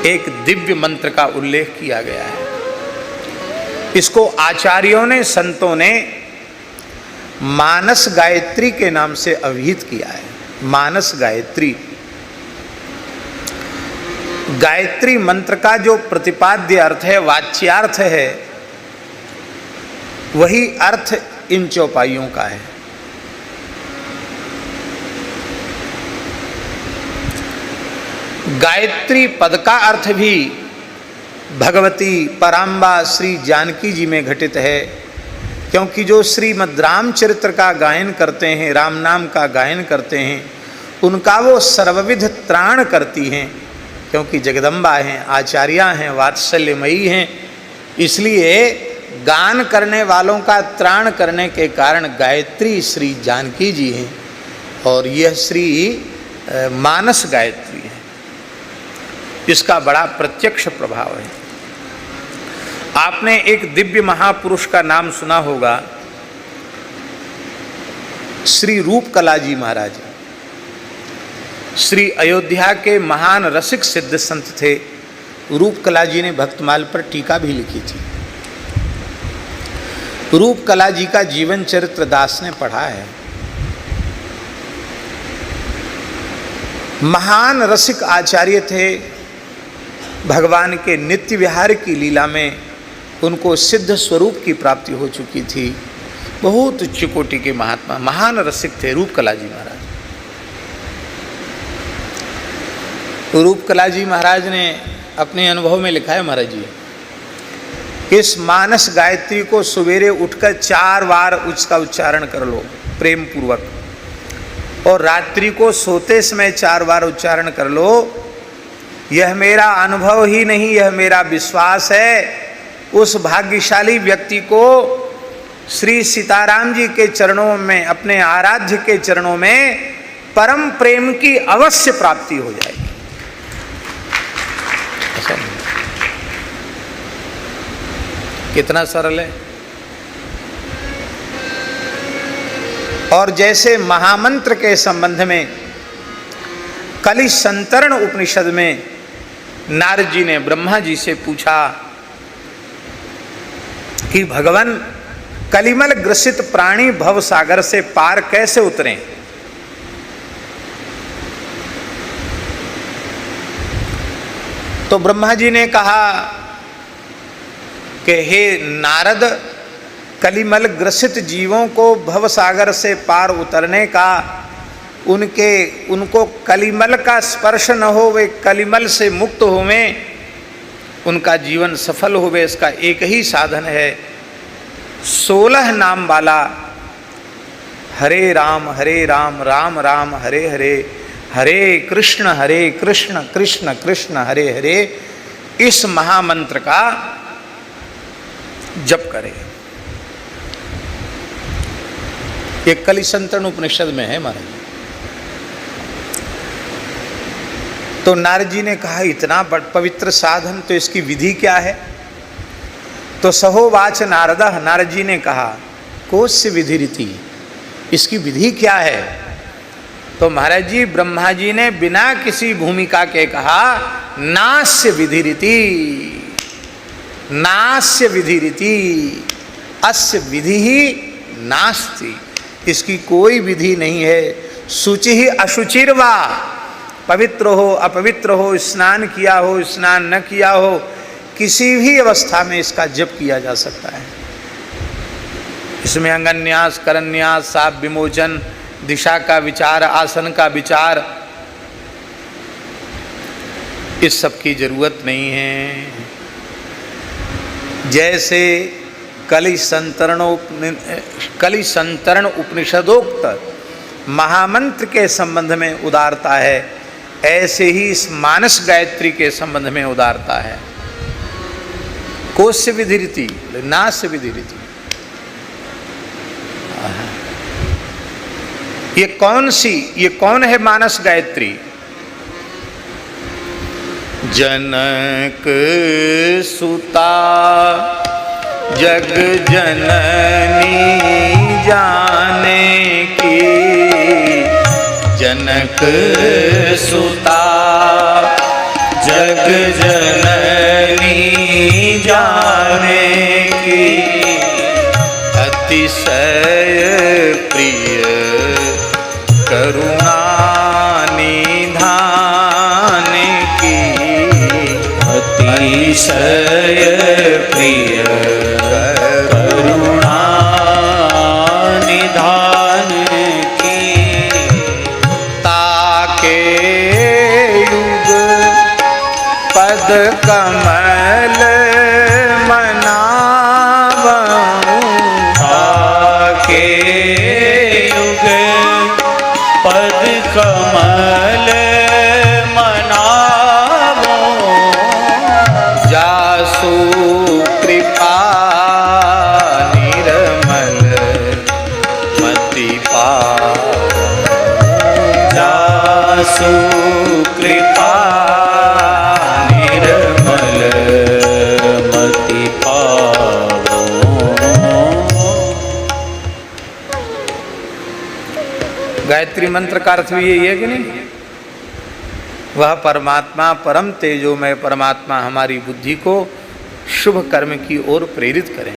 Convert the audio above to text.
एक दिव्य मंत्र का उल्लेख किया गया है। इसको आचार्यों ने, संतों ने मानस गायत्री के नाम से अभिहित किया है। मानस गायत्री, गायत्री मंत्र का जो प्रतिपाद्य अर्थ है, वाच्यार्थ है, वही अर्थ इन चौपाइयों का है। गायत्री पद का अर्थ भी भगवती पराम्बा श्री जानकी जी में घटित है, क्योंकि जो श्रीमद् रामचरित्र का गायन करते हैं, राम नाम का गायन करते हैं, उनका वो सर्वविध त्राण करती हैं, क्योंकि जगदम्बा हैं, आचार्या हैं, वात्सल्यमयी हैं। इसलिए गान करने वालों का त्राण करने के कारण गायत्री श्री जानकी जी हैं, और यह श्री मानस गायत्री है। इसका बड़ा प्रत्यक्ष प्रभाव है। आपने एक दिव्य महापुरुष का नाम सुना होगा, श्री रूपकला जी महाराज। श्री अयोध्या के महान रसिक सिद्ध संत थे। रूपकला जी ने भक्तमाल पर टीका भी लिखी थी। रूपकला जी का जीवन चरित्र दास ने पढ़ा है। महान रसिक आचार्य थे। भगवान के नित्य विहार की लीला में उनको सिद्ध स्वरूप की प्राप्ति हो चुकी थी। बहुत उच्च कोटि के महात्मा, महान रसिक थे रूपकला जी महाराज। रूपकला जी महाराज ने अपने अनुभव में लिखा है, महाराज जी, इस मानस गायत्री को सवेरे उठकर 4 बार उसका उच्चारण कर लो प्रेम पूर्वक, और रात्रि को सोते समय 4 बार उच्चारण कर लो। यह मेरा अनुभव ही नहीं, यह मेरा विश्वास है। उस भाग्यशाली व्यक्ति को श्री सीताराम जी के चरणों में, अपने आराध्य के चरणों में परम प्रेम की अवश्य प्राप्ति हो जाएगी। कितना सरल है। और जैसे महामंत्र के संबंध में कलि संतरण उपनिषद में नारद जी ने ब्रह्मा जी से पूछा कि भगवान, कलिमल ग्रसित प्राणी भव सागर से पार कैसे उतरें? तो ब्रह्मा जी ने कहा कि हे नारद, कलिमल ग्रसित जीवों को भव सागर से पार उतरने का, उनको कलिमल का स्पर्श न हो, वे कलिमल से मुक्त होवें, उनका जीवन सफल होवे, इसका एक ही साधन है 16 नाम वाला हरे राम राम राम हरे हरे, हरे कृष्ण कृष्ण कृष्ण हरे हरे, इस महामंत्र का जप करें। ये कलि संतरण उपनिषद में है महाराज। तो नारद जी ने कहा, इतना पवित्र साधन, तो इसकी विधि क्या है? तो सहोवाच नारदः, नारद जी ने कहा, कोस्य विधि रीति, इसकी विधि क्या है? तो महाराज जी, ब्रह्मा जी ने बिना किसी भूमिका के कहा, नास्य विधि रीति, नास्य विधि रीति, अस्य विधि ही नास्ति, इसकी कोई विधि नहीं है। शुचि ही अशुचिर्वा, पवित्र हो अपवित्र हो, स्नान किया हो स्नान न किया हो, किसी भी अवस्था में इसका जप किया जा सकता है। इसमें अंगन्यास, करन्यास, साप विमोचन, दिशा का विचार, आसन का विचार, इस सब की जरूरत नहीं है। जैसे कलि संतरण उपनिषदोक्त महामंत्र के संबंध में उदारता है, ऐसे ही इस मानस गायत्री के संबंध में उदारता है। कोस्य विधि रीति, नास्य विधि रीति। ये कौन है मानस गायत्री? जनक सुता जग जननी जाने की, जनक सुता जग जननी जाने की अतिशय प्रिय करुणा निधान की अतिशय प्रिय करुणा निधान की ताके युग पद कमल मनावऊं ताके युग पद कमल मनावऊं जासु कृपा निर्मल मति पावऊं जासु कृपा निर्मल मति पावऊं। गायत्री मंत्र का अर्थ भी यही है कि नहीं? वह परमात्मा परम तेजोमय परमात्मा हमारी बुद्धि को शुभ कर्म की ओर प्रेरित करें।